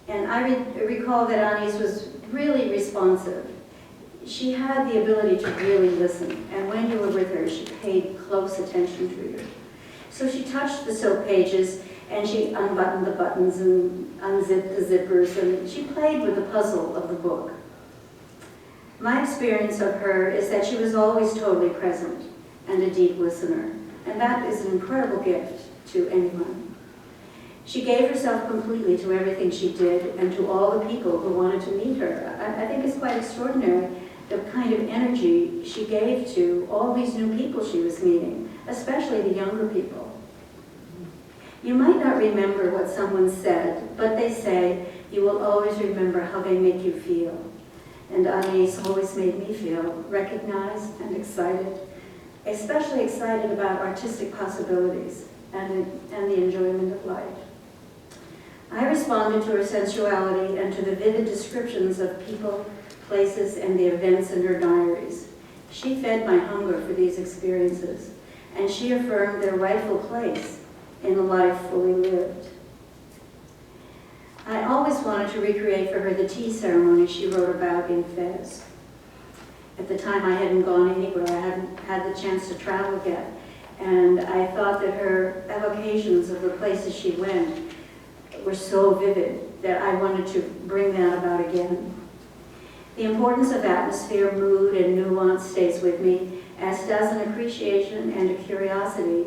Speaker 6: And I recall that Anais was really responsive. She had the ability to really listen, and when you were with her, she paid close attention to you. So she touched the silk pages, and she unbuttoned the buttons and unzipped the zippers, and she played with the puzzle of the book. My experience of her is that she was always totally present and a deep listener, and that is an incredible gift to anyone. She gave herself completely to everything she did and to all the people who wanted to meet her. I think it's quite extraordinary the kind of energy she gave to all these new people she was meeting, especially the younger people. You might not remember what someone said, but they say you will always remember how they make you feel. And Anais always made me feel recognized and excited, especially excited about artistic possibilities and the enjoyment of life. I responded to her sensuality and to the vivid descriptions of people, places, and the events in her diaries. She fed my hunger for these experiences, and she affirmed their rightful place in a life fully lived. I always wanted to recreate for her the tea ceremony she wrote about in Fez. At the time, I hadn't gone anywhere. I hadn't had the chance to travel yet. And I thought that her evocations of the places she went were so vivid that I wanted to bring that about again. The importance of atmosphere, mood, and nuance stays with me, as does an appreciation and a curiosity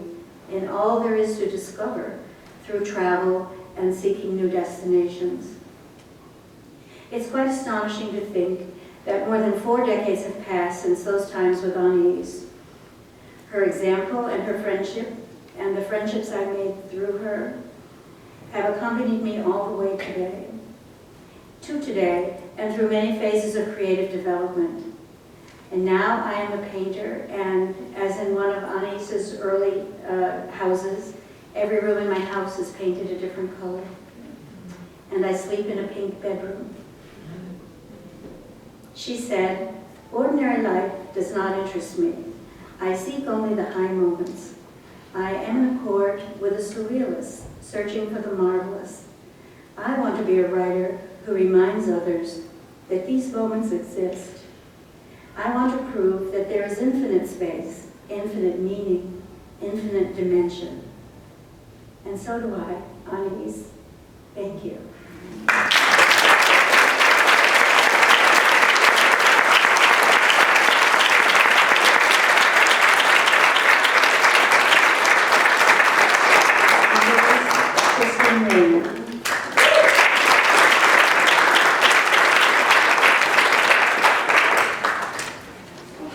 Speaker 6: in all there is to discover through travel and seeking new destinations. It's quite astonishing to think that more than 4 decades have passed since those times with Anais. Her example and her friendship, and the friendships I made through her, have accompanied me all the way to today, and through many phases of creative development. And now I am a painter, and as in one of Anaïs's early houses, every room in my house is painted a different color. And I sleep in a pink bedroom. She said, "Ordinary life does not interest me. I seek only the high moments. I am in accord with a surrealist, searching for the marvelous. I want to be a writer who reminds others that these moments exist. I want to prove that there is infinite space, infinite meaning, infinite dimension." And so do I, Anais. Thank you. Tristine Rainer.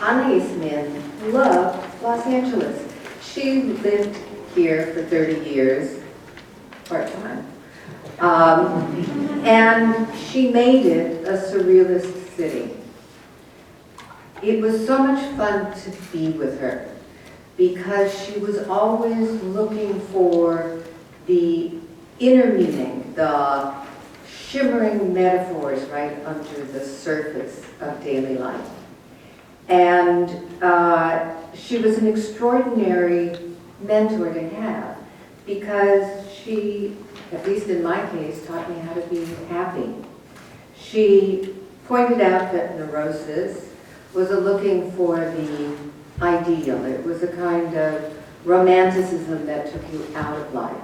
Speaker 7: Anais Nin loved Los Angeles. She lived here for 30 years, part-time, and she made it a surrealist city. It was so much fun to be with her because she was always looking for the inner meaning, the shimmering metaphors right under the surface of daily life. And she was an extraordinary mentor to have because she, at least in my case, taught me how to be happy. She pointed out that neurosis was a looking for the ideal. It was a kind of romanticism that took you out of life.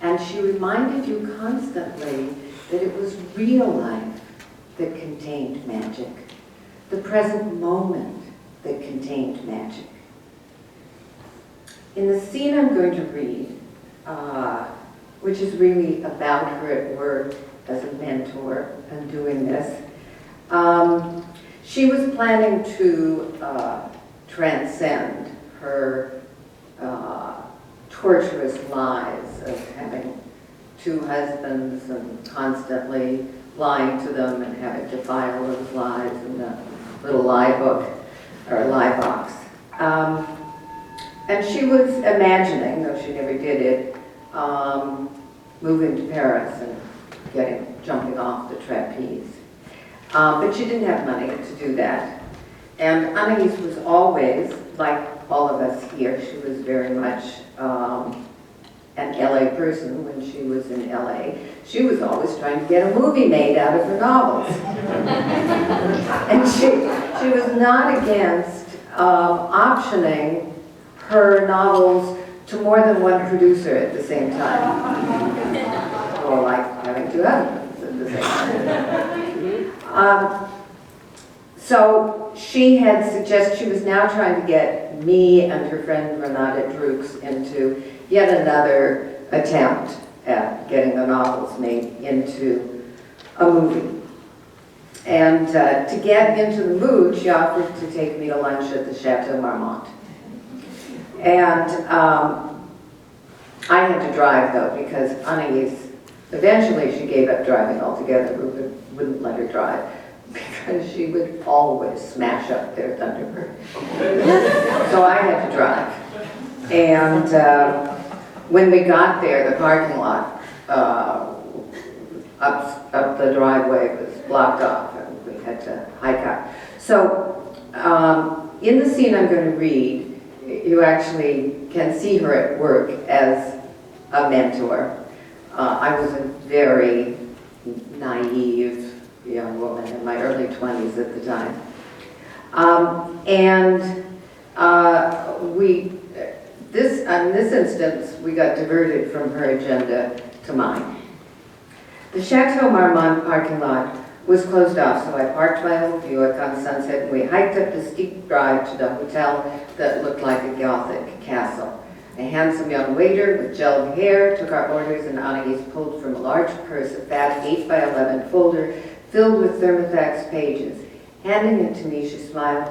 Speaker 7: And she reminded you constantly that it was real life that contained magic, the present moment that contained magic. In the scene I'm going to read, which is really about her at work as a mentor and doing this, she was planning to transcend her torturous lies of having two husbands and constantly lying to them and having to file those lies in the little lie book or lie box. And she was imagining, though she never did it, moving to Paris and jumping off the trapeze. But she didn't have money to do that. And Anais was always, like all of us here, she was very much an LA person when she was in LA. She was always trying to get a movie made out of her novels. And she was not against optioning her novels to more than one producer at the same time. Or like having two husbands at the same time. So she had suggested, she was now trying to get me and her friend Renata Drux into yet another attempt at getting the novels made into a movie. And to get into the mood, she offered to take me to lunch at the Chateau Marmont. And I had to drive, though, because Anais, eventually she gave up driving altogether. Rupert wouldn't let her drive because she would always smash up their Thunderbird. So I had to drive. And when we got there, the parking lot up the driveway was blocked off, and we had to hike up. So in the scene I'm going to read, you actually can see her at work as a mentor. I was a very naive young woman in my early 20s at the time. In this instance, we got diverted from her agenda to mine. The Chateau Marmont parking lot was closed off, so I parked my old Buick on Sunset and we hiked up the steep drive to the hotel that looked like a Gothic castle. A handsome young waiter with gelled hair took our orders, and Anais pulled from a large purse a fat 8x11 folder filled with thermofax pages. Handing it to me, she smiled.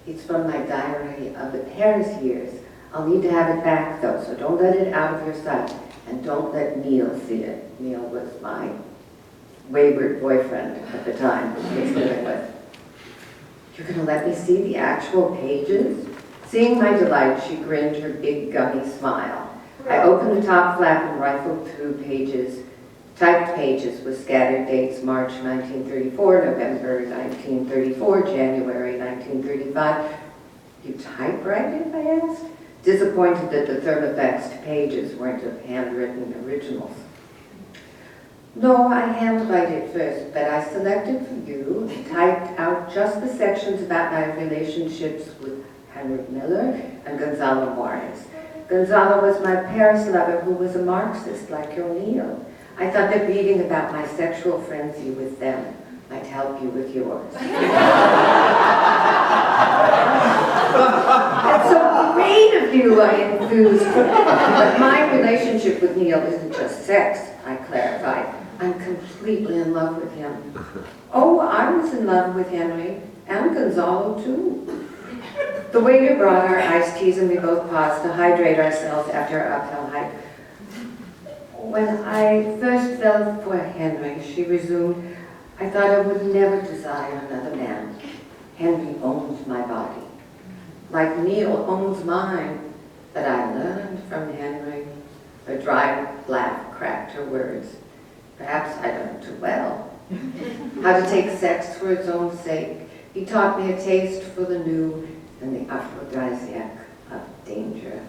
Speaker 7: "It's from my diary of the Paris years. I'll need to have it back, though, so don't let it out of your sight. And don't let Neil see it." Neil was my wayward boyfriend at the time, who I was living with. "You're going to let me see the actual pages?" Seeing my delight, she grinned her big gummy smile. I opened the top flap and rifled through pages, typed pages with scattered dates: March 1934, November 1934, January 1935. "You typewrite it?" I asked, disappointed that the thermofexed pages weren't of handwritten originals. "No, I handwrite it first, but I selected for you and typed out just the sections about my relationships with Henry Miller and Gonzalo Morris. Gonzalo was my Paris lover who was a Marxist like O'Neill. I thought that reading about my sexual frenzy with them might help you with yours." "That's so great of you," I enthused. "But my relationship with Neil isn't just sex," I clarified. "I'm completely in love with him." "Oh, I was in love with Henry, and Gonzalo too." The waiter brought our iced teas and we both paused to hydrate ourselves after our uphill hike. "When I first fell for Henry," she resumed, "I thought I would never desire another man. Henry owns my body, like Neil owns mine, but I learned from Henry." Her dry laugh cracked her words. "Perhaps I learned too well. How to take sex for its own sake. He taught me a taste for the new and the aphrodisiac of danger."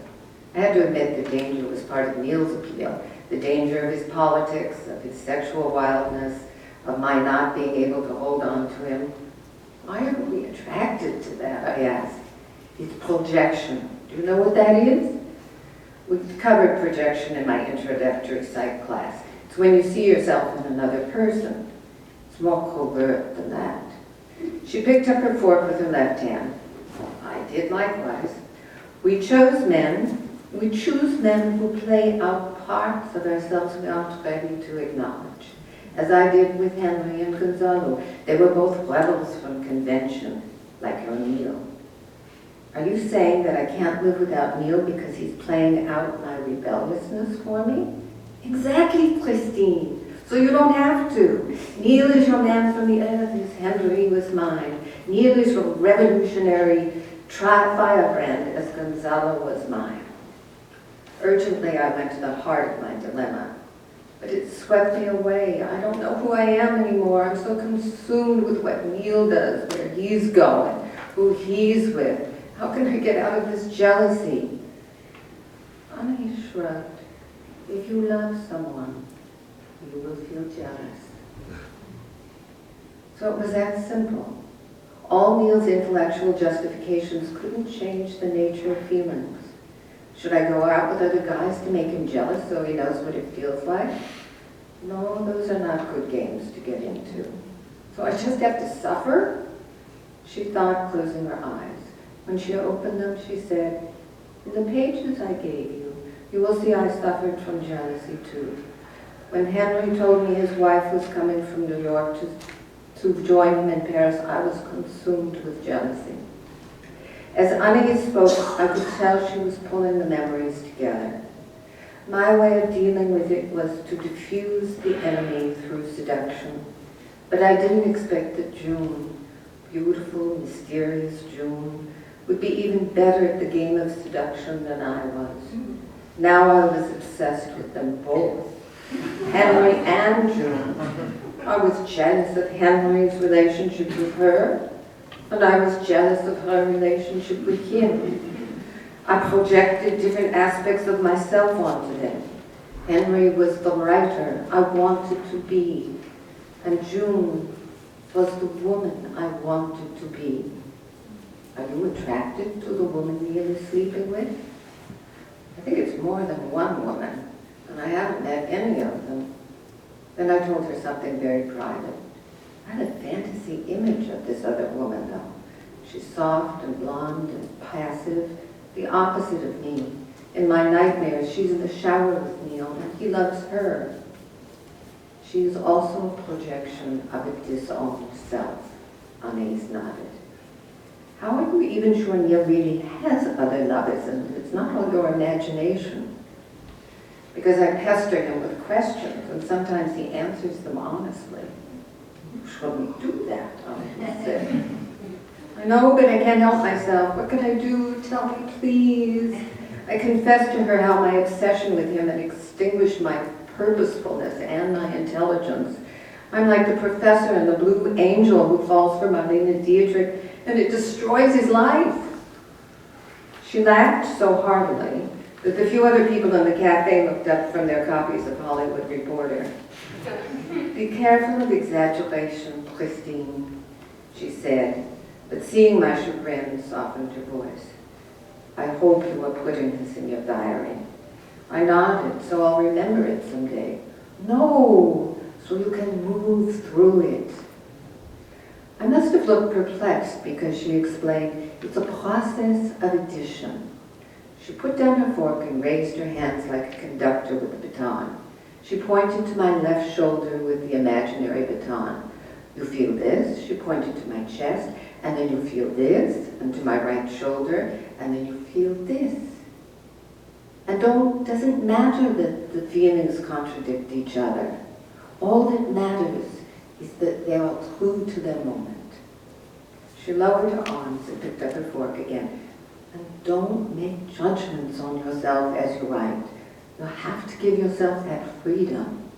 Speaker 7: I had to admit that danger was part of Neil's appeal. The danger of his politics, of his sexual wildness, of my not being able to hold on to him. "Why are we attracted to that?" I asked. "It's projection. Do you know what that is?" We covered projection in my introductory psych class. It's when you see yourself in another person. It's more covert than that. She picked up her fork with her left hand. I did likewise. We choose men who play out parts of ourselves we aren't ready to acknowledge. As I did with Henry and Gonzalo. They were both rebels from convention, like O'Neill. "Are you saying that I can't live without Neil because he's playing out my rebelliousness for me?" "Exactly, Tristine. So you don't have to. Neil is your man from the earth as Henry was mine. Neil is your revolutionary firebrand as Gonzalo was mine." Urgently, I went to the heart of my dilemma. But it swept me away. I don't know who I am anymore. I'm so consumed with what Neil does, where he's going, who he's with. How can I get out of this jealousy? Anais shrugged. "If you love someone, you will feel jealous." So it was that simple. All Neil's intellectual justifications couldn't change the nature of feelings. Should I go out with other guys to make him jealous so he knows what it feels like? No, those are not good games to get into. So I just have to suffer? She thought, closing her eyes. When she opened them, she said, "In the pages I gave you, you will see I suffered from jealousy too. When Henry told me his wife was coming from New York to join him in Paris, I was consumed with jealousy." As Anais spoke, I could tell she was pulling the memories together. My way of dealing with it was to diffuse the enemy through seduction. But I didn't expect that June, beautiful, mysterious June, would be even better at the game of seduction than I was. Now I was obsessed with them both, Henry and June. I was jealous of Henry's relationship with her, and I was jealous of her relationship with him. I projected different aspects of myself onto him. Henry was the writer I wanted to be, and June was the woman I wanted to be. Are you attracted to the woman Neil is sleeping with? I think it's more than one woman, and I haven't met any of them. Then I told her something very private. I had a fantasy image of this other woman, though. She's soft and blonde and passive, the opposite of me. In my nightmares, she's in the shower with Neil, and he loves her. She is also a projection of a disowned self, Anais nodded. How are you even sure Neil really has other lovers, and it's not all your imagination? Because I pester him with questions, and sometimes he answers them honestly. You shouldn't do that, Anais said. I I know, but I can't help myself. What can I do? Tell me, please. I confessed to her how my obsession with him had extinguished my purposefulness and my intelligence. I'm like the professor in the Blue Angel who falls for Marlene Dietrich, and it destroys his life. She laughed so heartily that the few other people in the cafe looked up from their copies of Hollywood Reporter. Be careful of exaggeration, Tristine, she said, but seeing my chagrin softened her voice. I hope you are putting this in your diary. I nodded, so I'll remember it someday. No, so you can move through it. I must have looked perplexed because she explained it's a process of addition. She put down her fork and raised her hands like a conductor with a baton. She pointed to my left shoulder with the imaginary baton. You feel this, she pointed to my chest, and then you feel this, and to my right shoulder, and then you feel this. And doesn't matter that the feelings contradict each other. All that matters is that they are true to their moment. She lowered her arms and picked up her fork again. And don't make judgments on yourself as you write. You have to give yourself that freedom.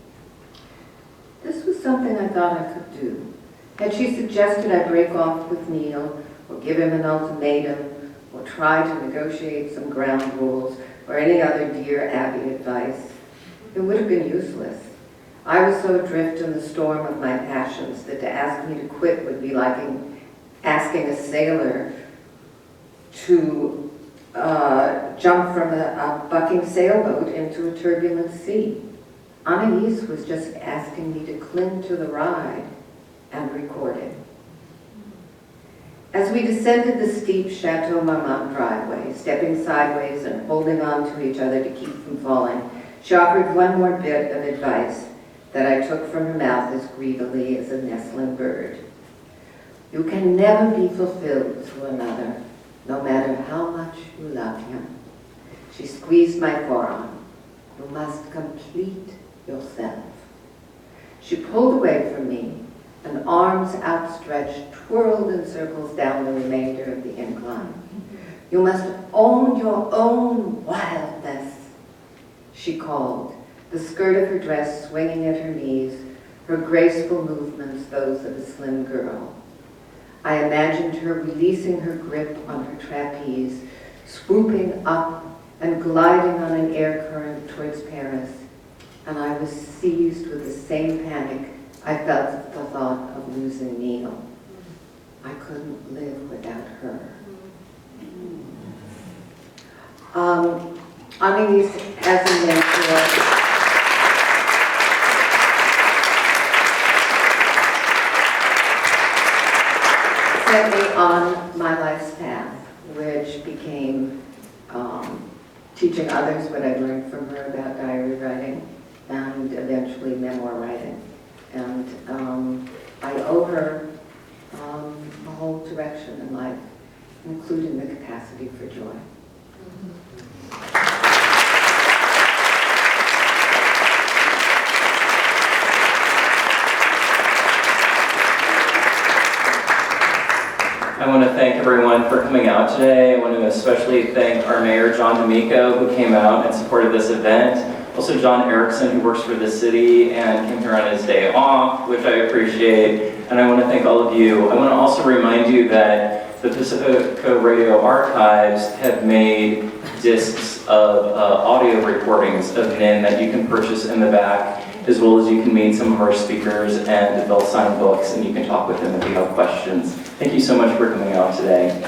Speaker 7: This was something I thought I could do. Had she suggested I break off with Neil, or give him an ultimatum, or try to negotiate some ground rules, or any other Dear Abby advice, it would have been useless. I was so adrift in the storm of my passions that to ask me to quit would be like asking a sailor to jump from a bucking sailboat into a turbulent sea. Anais was just asking me to cling to the ride and record it. As we descended the steep Chateau Marmont driveway, stepping sideways and holding on to each other to keep from falling, she offered one more bit of advice that I took from her mouth as greedily as a nestling bird. You can never be fulfilled through another, no matter how much you love him. She squeezed my forearm. You must complete yourself. She pulled away from me, and arms outstretched twirled in circles down the remainder of the incline. You must own your own wildness, she called, the skirt of her dress swinging at her knees, her graceful movements those of a slim girl. I imagined her releasing her grip on her trapeze, swooping up and gliding on an air current towards Paris, and I was seized with the same panic I felt at the thought of losing Neil. I couldn't live without her. Anais as a mentor. Set me on my life's path, which became teaching others what I learned from her about diary writing and eventually memoir writing. And I owe her a whole direction in life, including the capacity for joy.
Speaker 3: I want to thank everyone for coming out today. I want to especially thank our mayor, John D'Amico, who came out and supported this event. Also John Erickson, who works for the city and came here on his day off, which I appreciate. And I want to thank all of you. I want to also remind you that the Pacifica Radio Archives have made discs of audio recordings of Nin that you can purchase in the back, as well as you can meet some of our speakers and they'll sign books and you can talk with them if you have questions. Thank you so much for coming out today.